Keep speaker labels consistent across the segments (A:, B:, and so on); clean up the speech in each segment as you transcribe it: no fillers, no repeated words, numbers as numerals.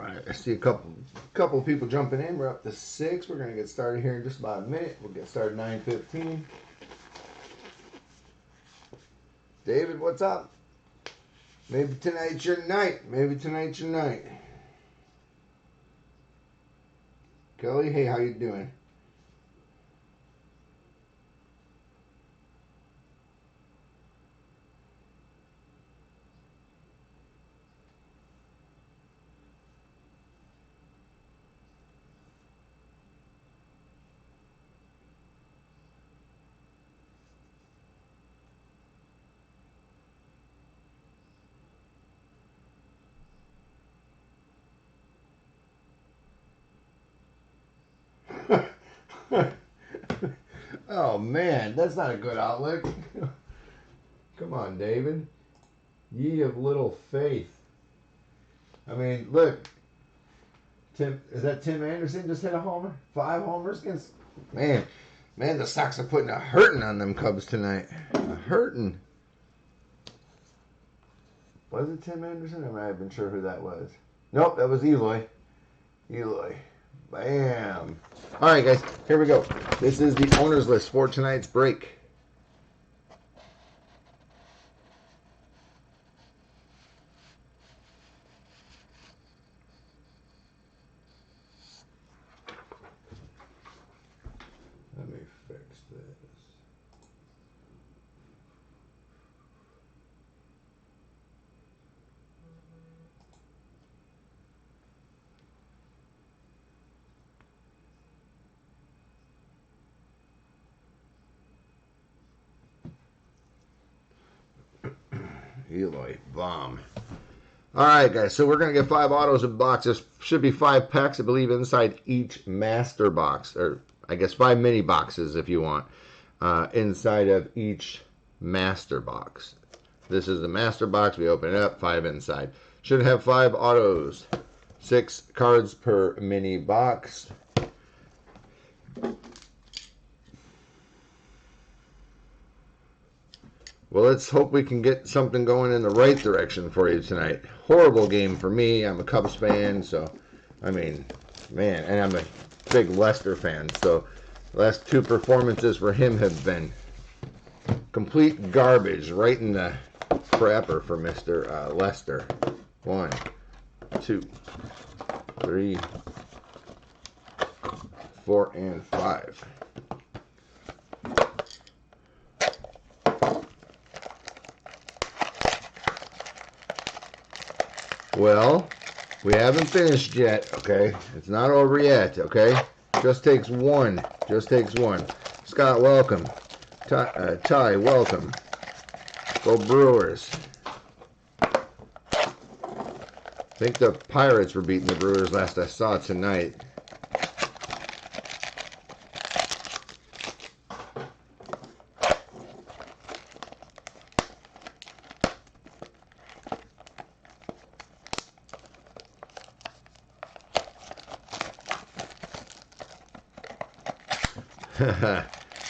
A: Right, I see a couple people jumping in. We're up to 6. We're gonna get started here in just about a minute. We'll get started 9:15. David, what's up? Maybe tonight's your night. Maybe tonight's your night. Kelly, hey, how you doing? Oh man, that's not a good outlook. Come on, David. Ye of little faith. I mean, look. Tim, is that Tim Anderson just hit a homer? 5 homers against. Man, the Sox are putting a hurting on them Cubs tonight. A hurting. Was it Tim Anderson? I'm not even sure who that was. Nope, that was Eloy. Bam. All right, guys, here we go. This is the owner's list for tonight's break. Let me fix this. Eloy, bomb. All right, guys, so we're going to get 5 autos of boxes. Should be 5 packs, I believe, inside each master box, or I guess 5 mini boxes if you want, inside of each master box. This is the master box. We open it up, 5 inside. Should have 5 autos, 6 cards per mini box. Well, let's hope we can get something going in the right direction for you tonight. Horrible game for me. I'm a Cubs fan, so, I mean, man, and I'm a big Lester fan, so the last 2 performances for him have been complete garbage right in the crapper for Mr. Lester. 1, 2, 3, 4, and 5. Well, we haven't finished yet, okay? It's not over yet, okay? Just takes one. Scott, welcome. Ty, welcome. Go Brewers. I think the Pirates were beating the Brewers last I saw tonight.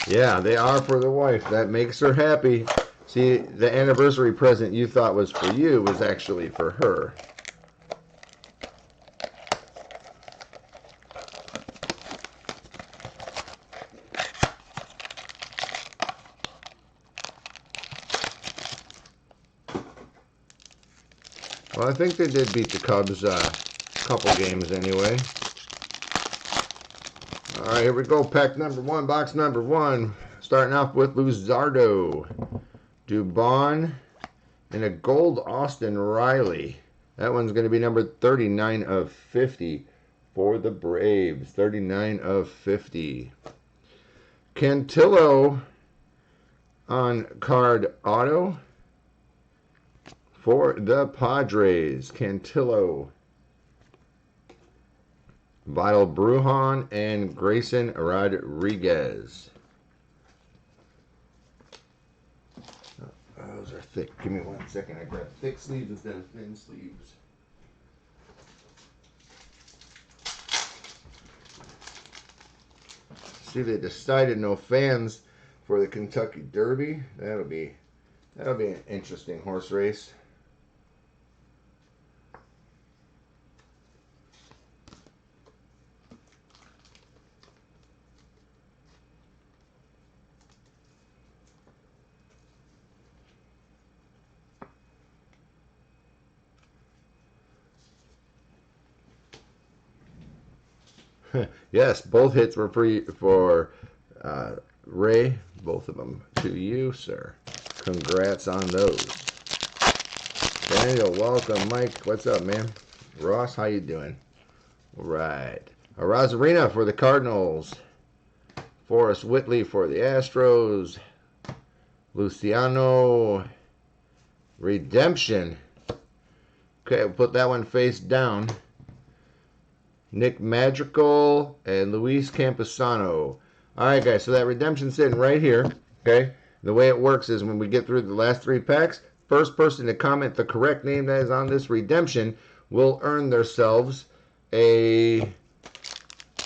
A: Yeah, they are for the wife. That makes her happy. See, the anniversary present you thought was for you was actually for her. Well, I think they did beat the Cubs a couple games anyway. All right, here we go. Pack number 1, box number 1. Starting off with Luzardo, Dubon, and a gold Austin Riley. That one's going to be number 39 of 50 for the Braves. 39 of 50. Cantillo on card auto for the Padres. Cantillo. Vital Brujan and Grayson Rodriguez. Those are thick. Give me 1 second. I grabbed thick sleeves instead of thin sleeves. See, they decided no fans for the Kentucky Derby. That'll be an interesting horse race. Yes, both hits were free for Ray. Both of them to you, sir. Congrats on those. Daniel, welcome. Mike, what's up, man? Ross, how you doing? All right. Arozarena for the Cardinals. Forrest Whitley for the Astros. Luciano Redemption. Okay, we'll put that one face down. Nick Madrigal and Luis Campusano. All right, guys, so that redemption's sitting right here. Okay, the way it works is when we get through the last 3 packs, first person to comment the correct name that is on this redemption will earn themselves a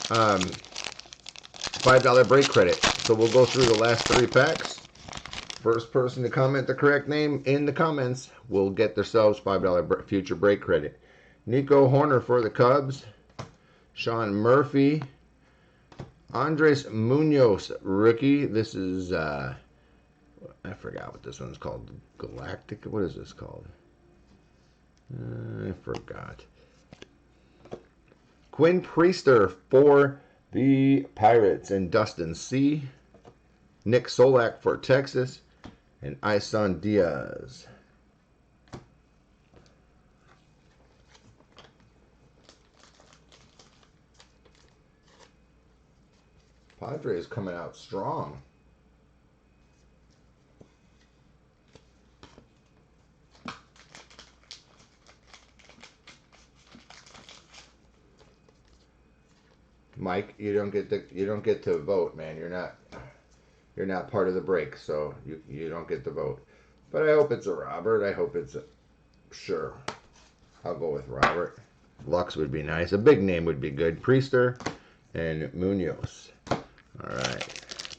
A: $5 break credit. So we'll go through the last 3 packs. First person to comment the correct name in the comments will get themselves $5 future break credit. Nico Horner for the Cubs. Sean Murphy. Andres Munoz, rookie. This is, I forgot what this one's called. Galactic? What is this called? I forgot. Quinn Priester for the Pirates. And Dustin C. Nick Solak for Texas. And Isan Diaz. Padres coming out strong. Mike, you don't get to vote, man. You're not part of the break, so you don't get to vote. But I hope it's a Robert. I hope it's a sure. I'll go with Robert. Lux would be nice. A big name would be good. Priester and Munoz. All right,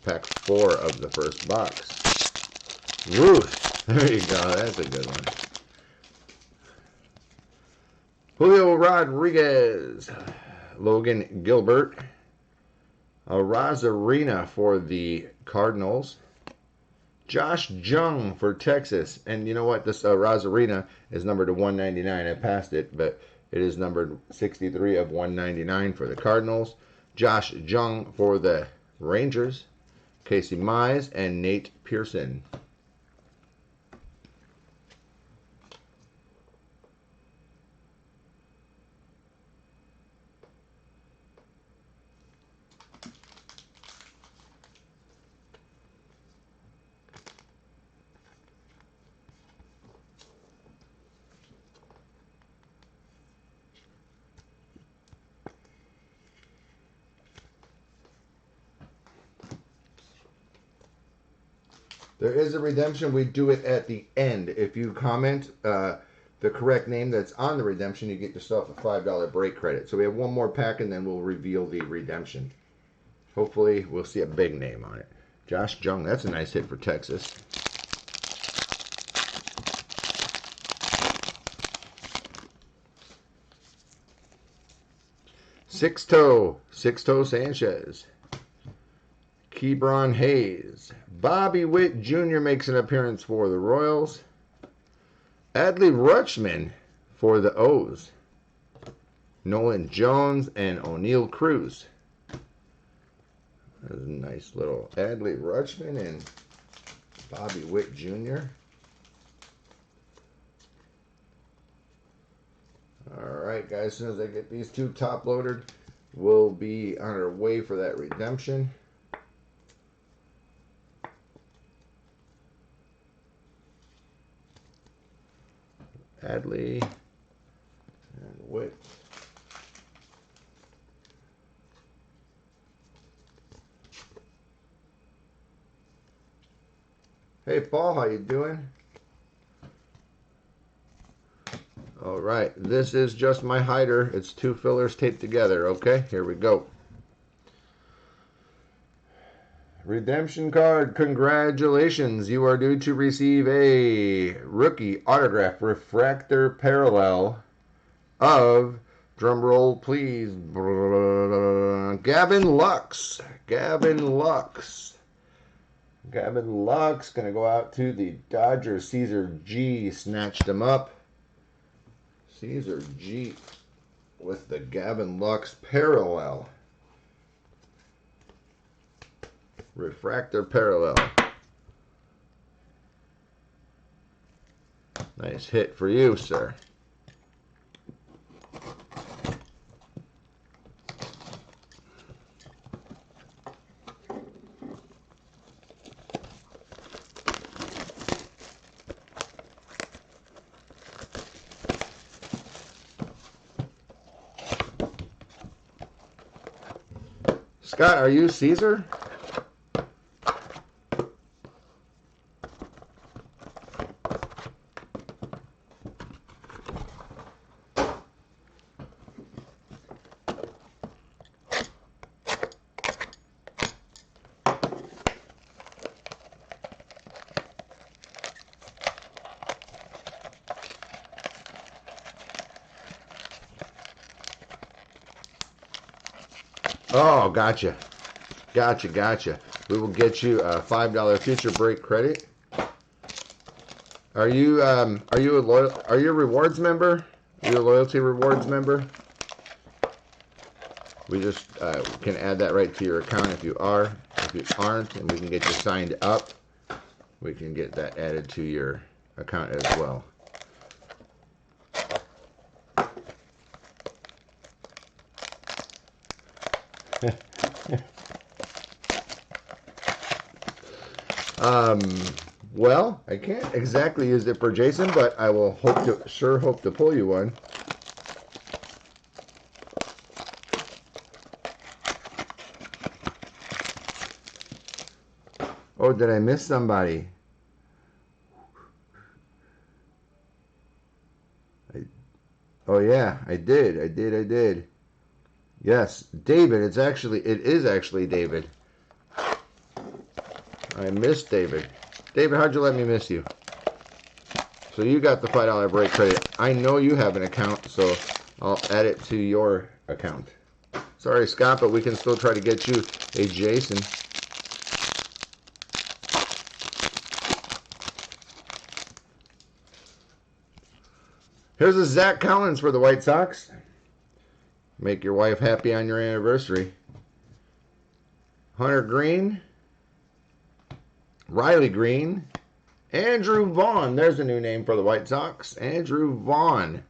A: pack 4 of the first box. Ruth, there you go. That's a good one. Julio Rodriguez, Logan Gilbert, Arozarena for the Cardinals, Josh Jung for Texas. And you know what? This Arozarena is numbered to 199. I passed it, but it is numbered 63 of 199 for the Cardinals. Josh Jung for the Rangers, Casey Mize, and Nate Pearson. There is a redemption. We do it at the end. If you comment the correct name that's on the redemption, you get yourself a $5 break credit. So we have one more pack, and then we'll reveal the redemption. Hopefully, we'll see a big name on it. Josh Jung, that's a nice hit for Texas. Sixto Sanchez. Kebron Hayes. Bobby Witt Jr. makes an appearance for the Royals. Adley Rutschman for the O's. Nolan Jones and O'Neill Cruz. That's a nice little Adley Rutschman and Bobby Witt Jr. Alright, guys, as soon as I get these 2 top loaded, we'll be on our way for that redemption. Adley and Witt. Hey Paul, how you doing? All right, this is just my hider. It's 2 fillers taped together. Okay, here we go. Redemption card, congratulations. You are due to receive a rookie autograph refractor parallel of, drumroll please, Gavin Lux. Gavin Lux. Gavin Lux going to go out to the Dodgers. Caesar G snatched him up. Caesar G with the Gavin Lux parallel. Refractor parallel. Nice hit for you, sir. Scott, are you Caesar? Oh, gotcha. Gotcha. We will get you a $5 future break credit. Are you a rewards member? Are you a loyalty rewards member? We just can add that right to your account if you are. If you aren't, and we can get you signed up, we can get that added to your account as well. Well, I can't exactly use it for Jason, but I will sure hope to pull you one. Oh, did I miss somebody? Oh yeah, I did. Yes, David. It is actually David. I missed David. David, how'd you let me miss you? So you got the $5 break credit. I know you have an account, so I'll add it to your account. Sorry, Scott, but we can still try to get you a Jason. Here's a Zach Collins for the White Sox. Make your wife happy on your anniversary. Hunter Green. Riley Green. Andrew Vaughn. There's a new name for the White Sox. Andrew Vaughn.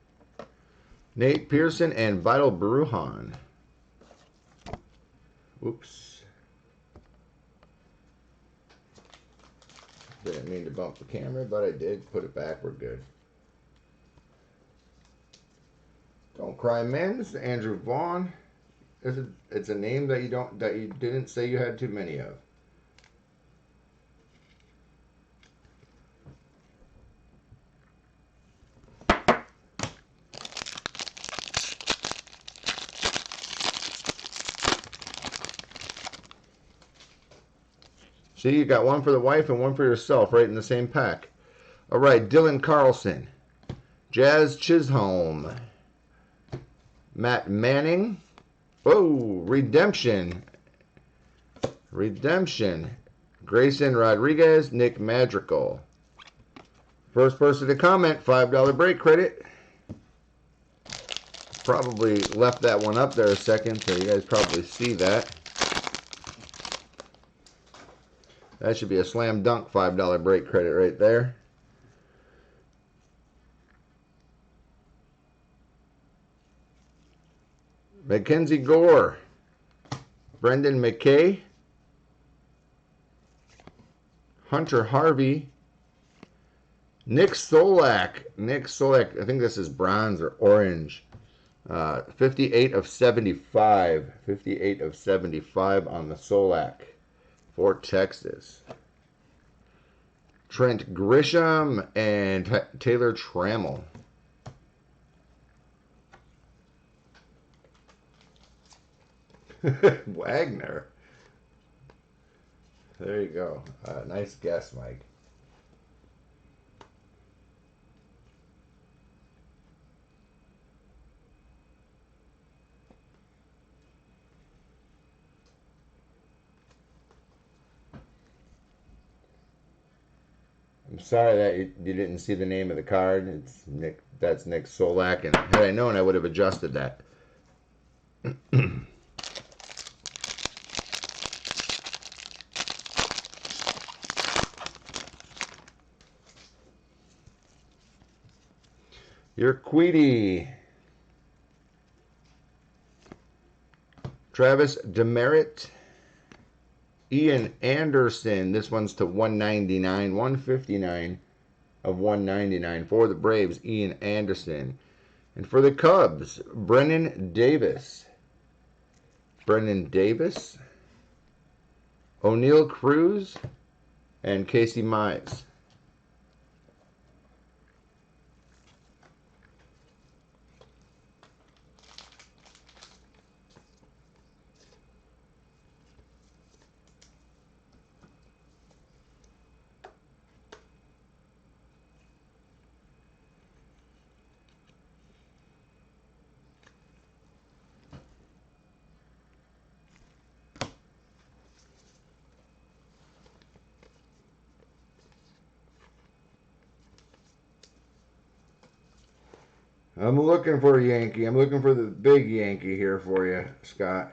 A: Nate Pearson and Vital Brujan. Oops. Didn't mean to bump the camera, but I did. Put it back. We're good. Don't cry, men. This is Andrew Vaughn. It's a name that you didn't say you had too many of. See, you got one for the wife and one for yourself right in the same pack. All right, Dylan Carlson. Jazz Chisholm. Matt Manning. Oh, Redemption. Grayson Rodriguez, Nick Madrigal. First person to comment, $5 break credit. Probably left that one up there a second, so you guys probably see that. That should be a slam dunk $5 break credit right there. Mackenzie Gore. Brendan McKay. Hunter Harvey. Nick Solak. I think this is bronze or orange. 58 of 75. 58 of 75 on the Solak for Texas. Trent Grisham and Taylor Trammell. Wagner. There you go. Nice guess, Mike. I'm sorry that you didn't see the name of the card. It's Nick. That's Nick Solak, and had I known, I would have adjusted that. Your Queedy. Travis Demerit. Ian Anderson. This one's to 199. 159 of 199 for the Braves. Ian Anderson. And for the Cubs, Brennan Davis. Brennan Davis. O'Neill Cruz. And Casey Mize. I'm looking for a Yankee. I'm looking for the big Yankee here for you, Scott.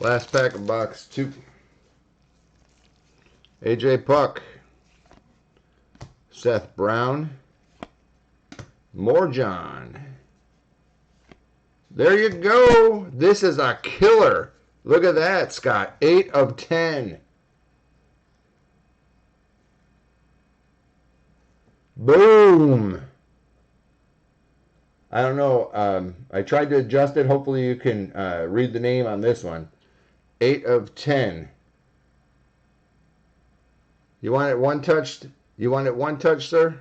A: Last pack of box 2. AJ Puck. Seth Brown. Morjon. There you go. This is a killer. Look at that, Scott. 8 of 10. Boom. I don't know. I tried to adjust it. Hopefully you can read the name on this one. 8 of 10. You want it one touched? You want it one touch, sir?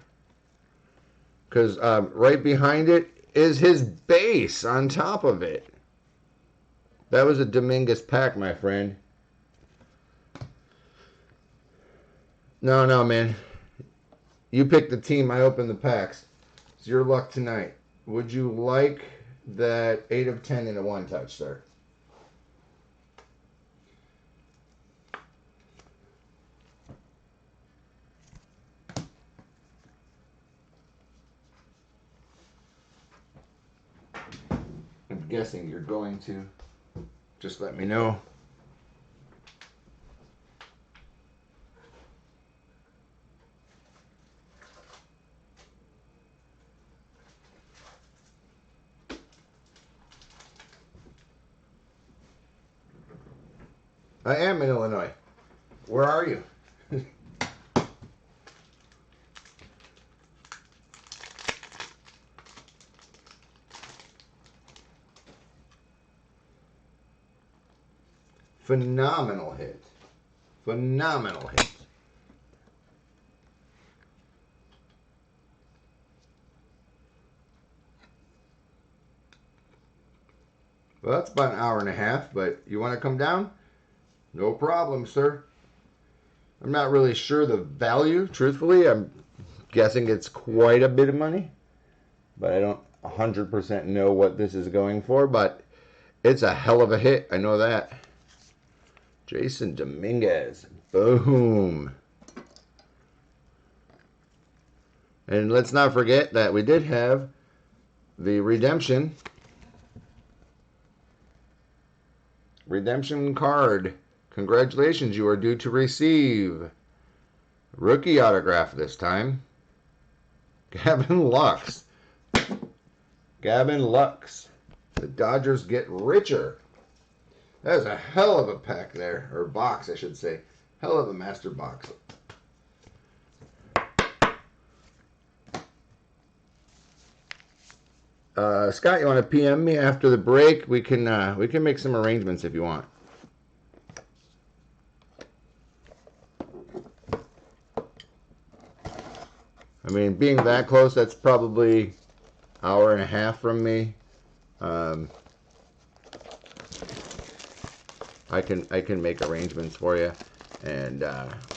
A: Because right behind it is his base on top of it. That was a Dominguez pack, my friend. No, man. You pick the team. I open the packs. It's your luck tonight. Would you like that 8 of 10 in a one touch, sir? I'm guessing you're going to. Just let me know. I am in Illinois. Where are you? Phenomenal hit. Phenomenal hit. Well, that's about an hour and a half, but you want to come down? No problem, sir. I'm not really sure the value, truthfully. I'm guessing it's quite a bit of money, but I don't 100% know what this is going for, but it's a hell of a hit. I know that. Jason Dominguez. Boom. And let's not forget that we did have the redemption card. Congratulations, you are due to receive rookie autograph this time. Gavin Lux. Gavin Lux. The Dodgers get richer. That is a hell of a pack there, or box, I should say. Hell of a master box. Scott, you want to PM me after the break? We can make some arrangements if you want. I mean, being that close, that's probably an hour and a half from me. I can make arrangements for you, and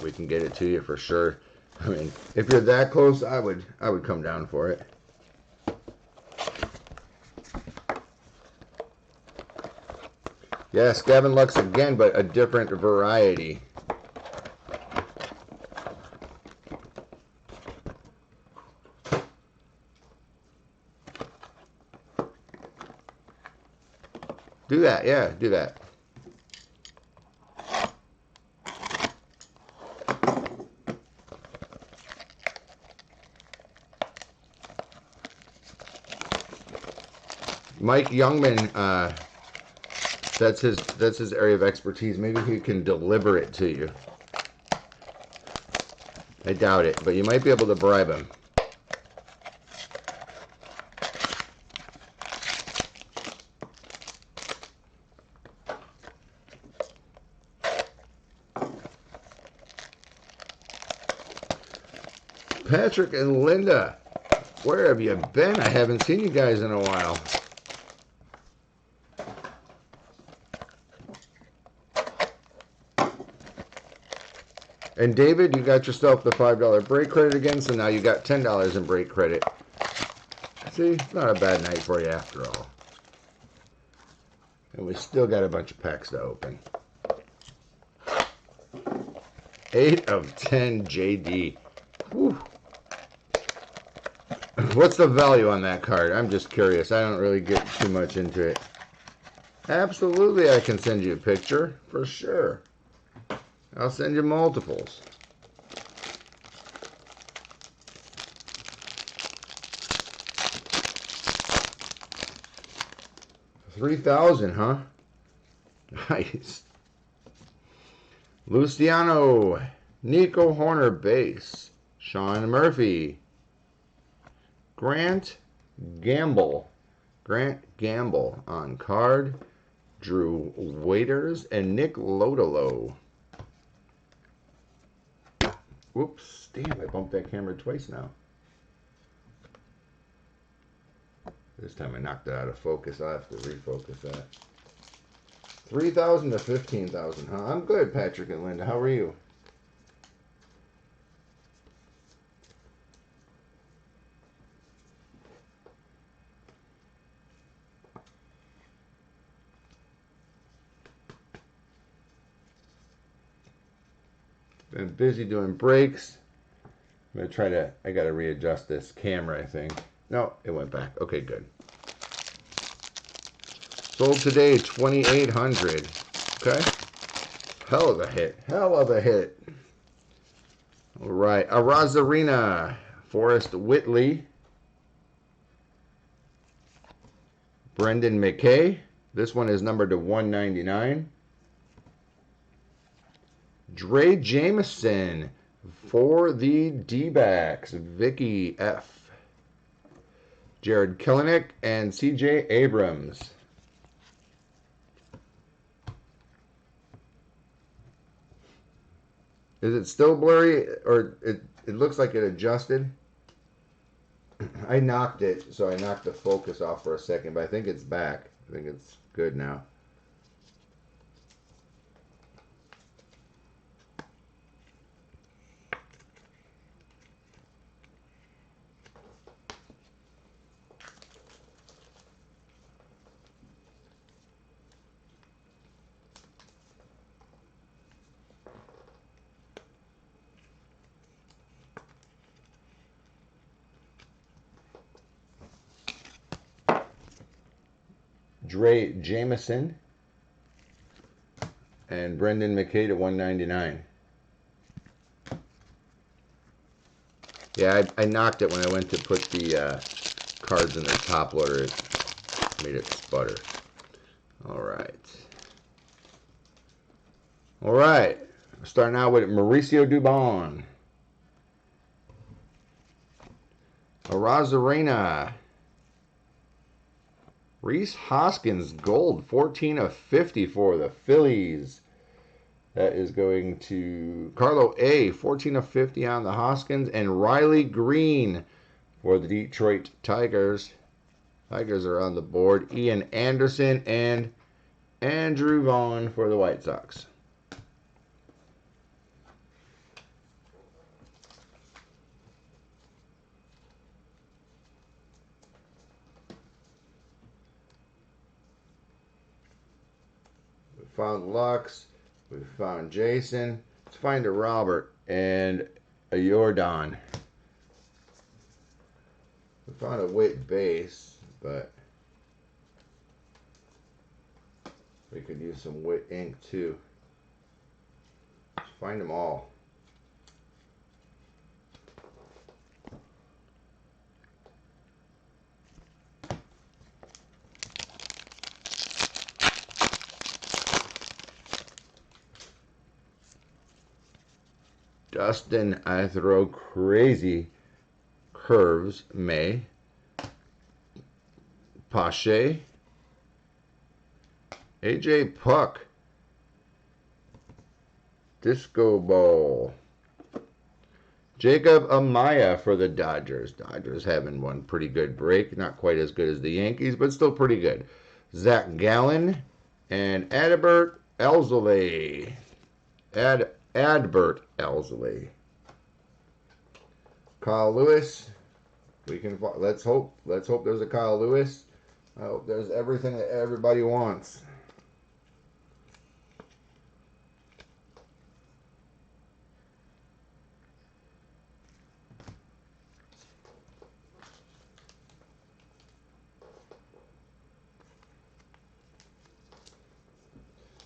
A: we can get it to you for sure. I mean, if you're that close, I would come down for it. Yes, Gavin Lux again, but a different variety. Do that, yeah, do that. Mike Youngman, that's his area of expertise. Maybe he can deliver it to you. I doubt it, but you might be able to bribe him. Patrick and Linda, where have you been? I haven't seen you guys in a while. And David, you got yourself the $5 break credit again, so now you got $10 in break credit. See, it's not a bad night for you after all. And we still got a bunch of packs to open. 8 of 10 JD. Whew. What's the value on that card? I'm just curious. I don't really get too much into it. Absolutely, I can send you a picture, for sure. I'll send you multiples. $3,000, huh? Nice. Luciano, Nico Horner base, Sean Murphy, Grant Gamble on card, Drew Waiters, and Nick Lodolo. Whoops, damn, I bumped that camera twice now. This time I knocked it out of focus. I'll have to refocus that. 3,000 to 15,000, huh? I'm good, Patrick and Linda. How are you? Been busy doing breaks. I'm going to try to, I got to readjust this camera, I think. No, it went back. Okay, good. Sold today, 2,800. Okay. Hell of a hit. Hell of a hit. All right. Arazarena, Forrest Whitley, Brendan McKay. This one is numbered to 199. Dre Jameson for the D-backs, Vicky F. Jared Kelenic and CJ Abrams. Is it still blurry, or it looks like it adjusted? I knocked it, so I knocked the focus off for a second, but I think it's back. I think it's good now. Dre Jameson and Brendan McKay to 199. Yeah, I knocked it when I went to put the cards in the top loader. It made it sputter. All right. All right. Starting out with Mauricio Dubon. Arazarena. Reese Hoskins, gold, 14 of 50 for the Phillies. That is going to Carlo A, 14 of 50 on the Hoskins, and Riley Green for the Detroit Tigers. Tigers are on the board. Ian Anderson and Andrew Vaughn for the White Sox. We found Lux. We found Jason. Let's find a Robert and a Jordan. We found a Witt base, but We could use some Wit ink too. Find them all. Dustin, I throw crazy curves. May. Pache. AJ Puck. Disco Ball. Jacob Amaya for the Dodgers. Dodgers having one pretty good break. Not quite as good as the Yankees, but still pretty good. Zach Gallen and Adbert Elsley. Adbert Elsley. Kyle Lewis. We can let's hope there's a Kyle Lewis. I hope there's everything that everybody wants.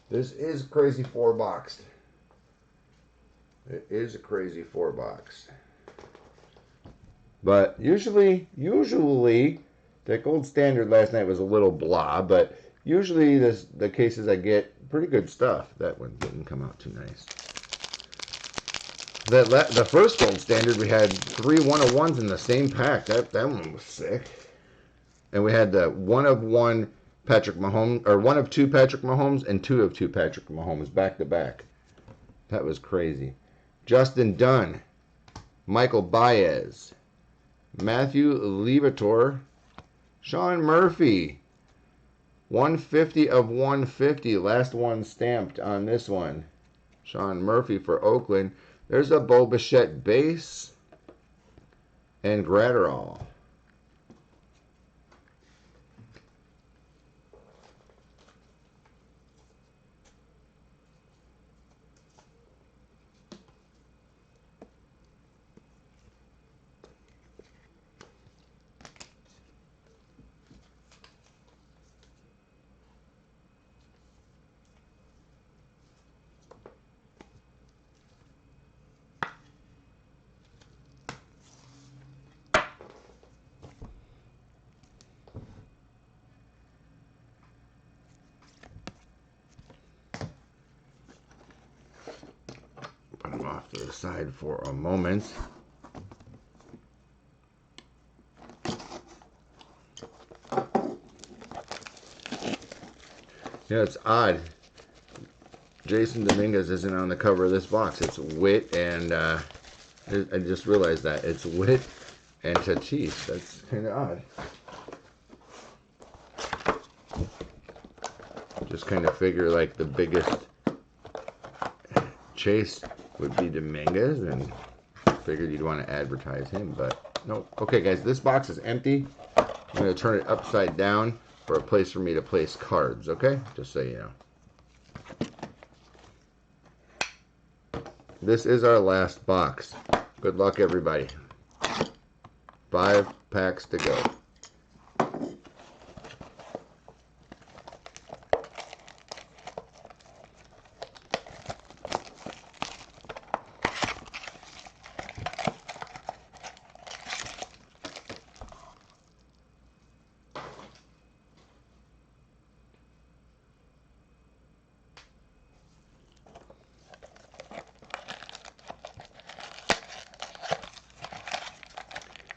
A: This is crazy 4-boxed. It is a crazy 4-box. But usually, that gold standard last night was a little blah, but usually the cases I get, pretty good stuff. That one didn't come out too nice. The first gold standard, we had 3 1-of-1s in the same pack. That one was sick. And we had the 1-of-1 Patrick Mahomes, or 1-of-2 Patrick Mahomes, and 2-of-2 Patrick Mahomes back to back. That was crazy. Justin Dunn, Michael Baez, Matthew Levator, Sean Murphy, 150 of 150, last one stamped on this one. Sean Murphy for Oakland. There's a Bo Bichette base and Gratterall. Put them off to the side for a moment. Yeah, it's odd. Jason Dominguez isn't on the cover of this box. It's Witt and I just realized that it's Witt and Tatis. That's kind of odd. Just kind of figure like the biggest chase would be Dominguez, and figured you'd want to advertise him, but nope. Okay, guys, this box is empty. I'm going to turn it upside down for a place for me to place cards, okay? Just so you know. This is our last box. Good luck, everybody. 5 packs to go.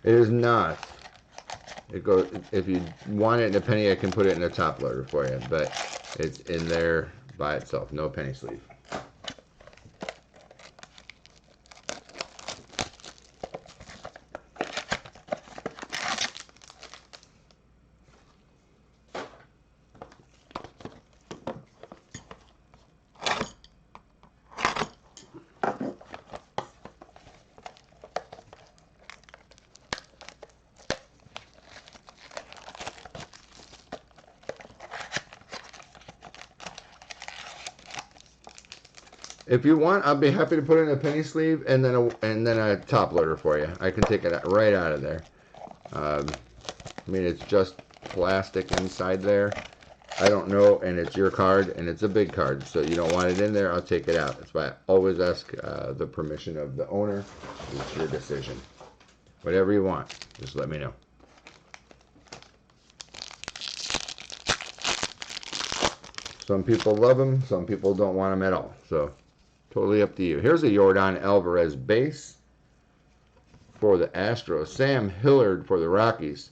A: It is not. It goes. If you want it in a penny, I can put it in a top loader for you, but it's in there by itself. No penny sleeve. If you want, I'll be happy to put it in a penny sleeve and then a top loader for you. I can take it right out of there. I mean, it's just plastic inside there, I don't know, and it's your card, and it's a big card, so you don't want it in there, I'll take it out. That's why I always ask the permission of the owner. It's your decision. Whatever you want, just let me know. Some people love them, some people don't want them at all. So, totally up to you. Here's a Yordan Alvarez base for the Astros. Sam Hillard for the Rockies.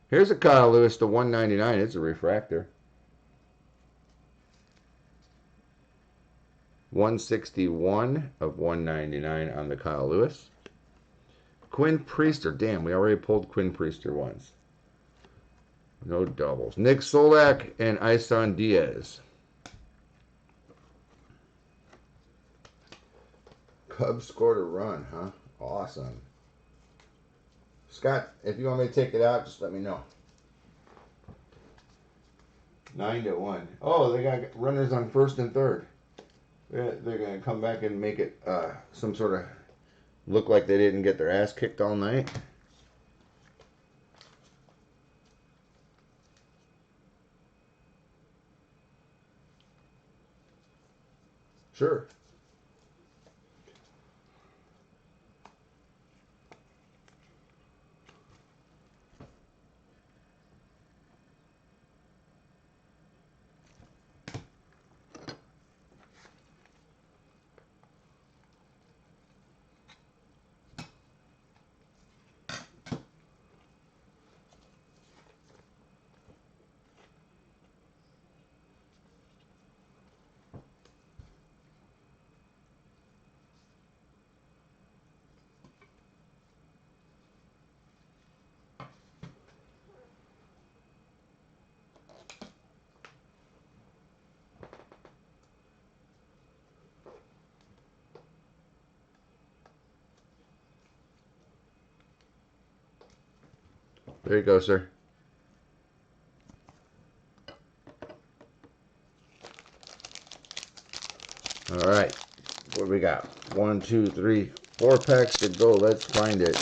A: Here's a Kyle Lewis to 199. It's a refractor. 161 of 199 on the Kyle Lewis. Quinn Priester. Damn, we already pulled Quinn Priester once. No doubles. Nick Solak and Isan Diaz. Cubs scored a run, huh? Awesome. Scott, if you want me to take it out, just let me know. 9-1. Oh, they got runners on first and third. They're going to come back and make it some sort of look like they didn't get their ass kicked all night. Sure. There you go, sir. All right. What do we got? 1, 2, 3, 4 packs to go. Let's find it.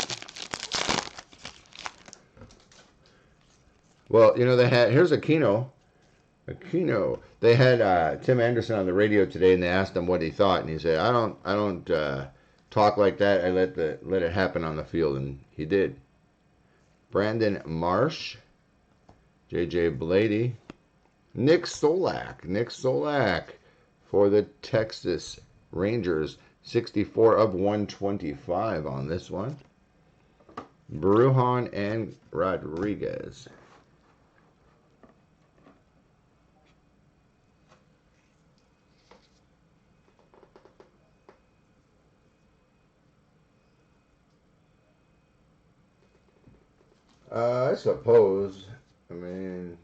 A: Well, you know, they had, here's Aquino. They had Tim Anderson on the radio today, and they asked him what he thought, and he said, "I don't talk like that. I let it happen on the field," and he did. Brandon Marsh, J.J. Blady, Nick Solak for the Texas Rangers, 64 of 125 on this one. Brujan and Rodriguez. I suppose. I mean,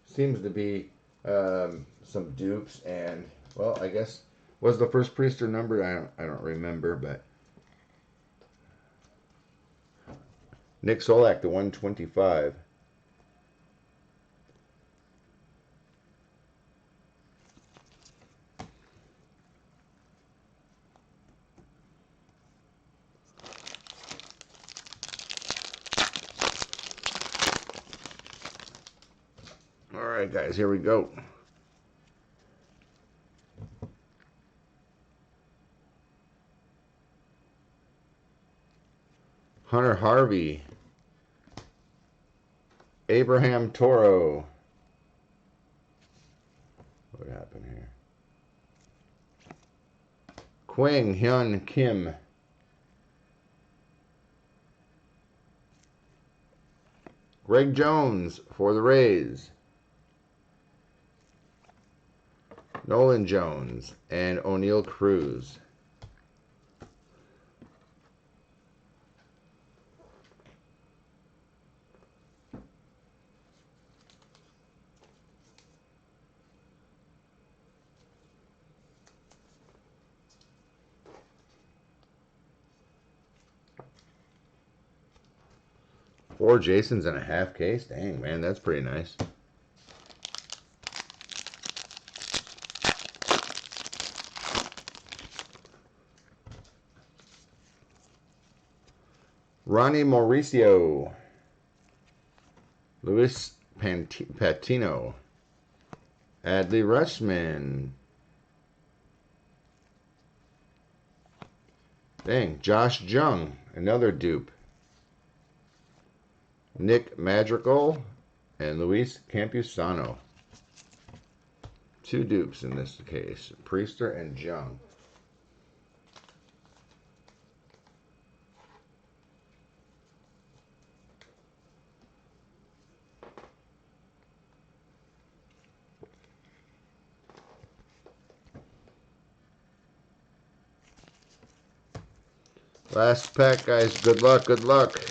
A: seems to be some dupes, and well, I guess was the first Priester number. I don't remember, but Nick Solak to 125. All right, guys, here we go. Hunter Harvey, Abraham Toro. What happened here? Kwang Hyun Kim. Greg Jones for the Rays. Nolan Jones and O'Neal Cruz. Four Jasons and a half case. Dang, man, that's pretty nice. Ronnie Mauricio. Luis Patino. Adley Rutschman. Dang, Josh Jung, another dupe. Nick Madrigal and Luis Campusano. 2 dupes in this case, Priester and Jung. Last pack, guys. Good luck, good luck.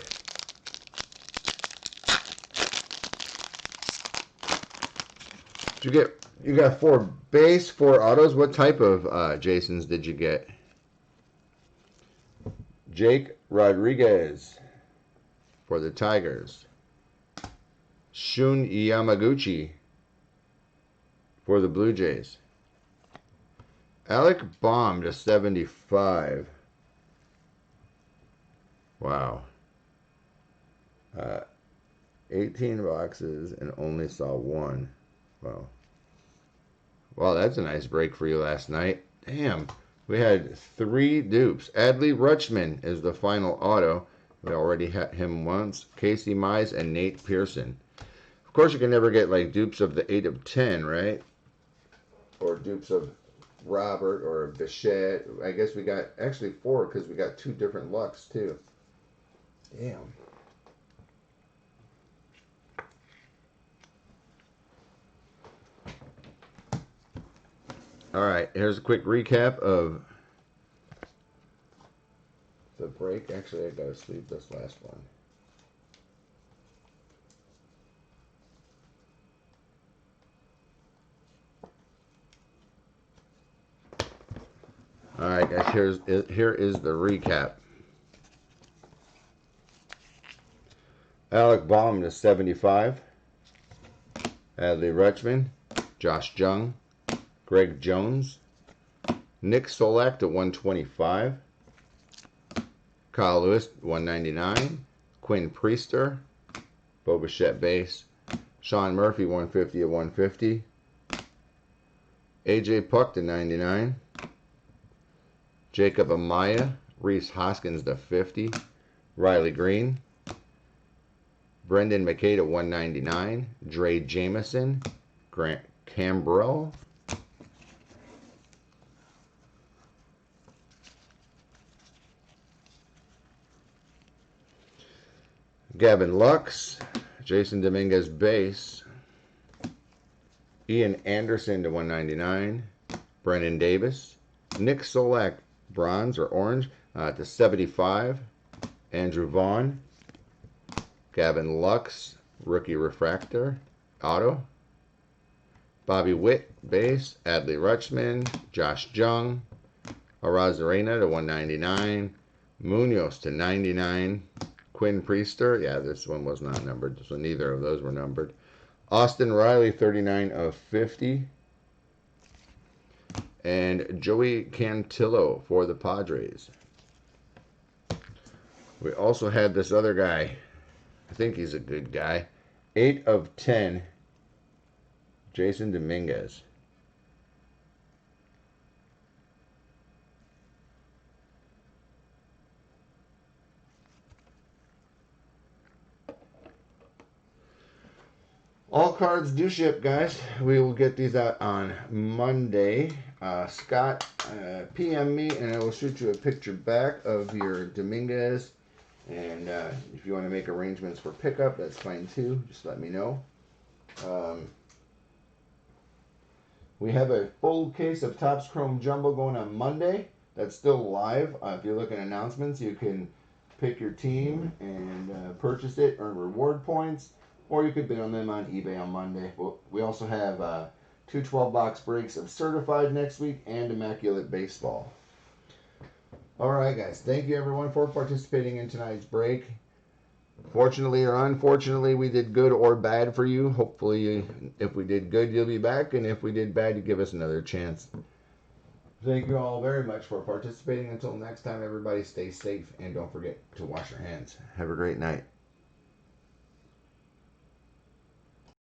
A: Did you get? You got 4 base, 4 autos. What type of Jasons did you get? Jake Rodriguez for the Tigers. Shun Yamaguchi for the Blue Jays. Alec Baum to 75. Wow. 18 boxes and only saw 1. Wow. Wow, that's a nice break for you last night. Damn. We had 3 dupes. Adley Rutschman is the final auto. We already had him once. Casey Mize and Nate Pearson. Of course, you can never get like dupes of the 8 of 10, right? Or dupes of Robert or Bichette. I guess we got actually 4 because we got 2 different Lux too. Damn. All right, here's a quick recap of the break. Actually, I gotta sleeve this last one. All right, guys, here is the recap. Alec Baum to 75. Adley Rutschman, Josh Jung, Greg Jones, Nick Solak to 125. Kyle Lewis 199. Quinn Priester, Bo Bichette base. Sean Murphy 150 at 150. AJ Puck to 99. Jacob Amaya, Reese Hoskins to 50. Riley Green. Brendan McKay to 199. Dre Jameson. Grant Cambrell. Gavin Lux. Jason Dominguez base. Ian Anderson to 199. Brennan Davis. Nick Solak bronze or orange to 75. Andrew Vaughn. Gavin Lux, rookie refractor, auto. Bobby Witt, base. Adley Rutschman, Josh Jung, Arazarena to 199. Munoz to 99. Quinn Priester, yeah, this one was not numbered, so neither of those were numbered. Austin Riley, 39 of 50. And Joey Cantillo for the Padres. We also had this other guy. I think he's a good guy. 8 of 10. Jason Dominguez. All cards do ship, guys. We will get these out on Monday. Scott, PM me and I will shoot you a picture back of your Dominguez. And if you want to make arrangements for pickup, that's fine too. Just let me know. We have a full case of Topps Chrome Jumbo going on Monday. That's still live. If you look at announcements, you can pick your team and purchase it, earn reward points, or you could bid on them on eBay on Monday. We also have 2 12-box breaks of Certified next week and Immaculate Baseball. All right, guys. Thank you, everyone, for participating in tonight's break. Fortunately or unfortunately, we did good or bad for you. Hopefully, if we did good, you'll be back. And if we did bad, you give us another chance. Thank you all very much for participating. Until next time, everybody, stay safe. And don't forget to wash your hands. Have a great night.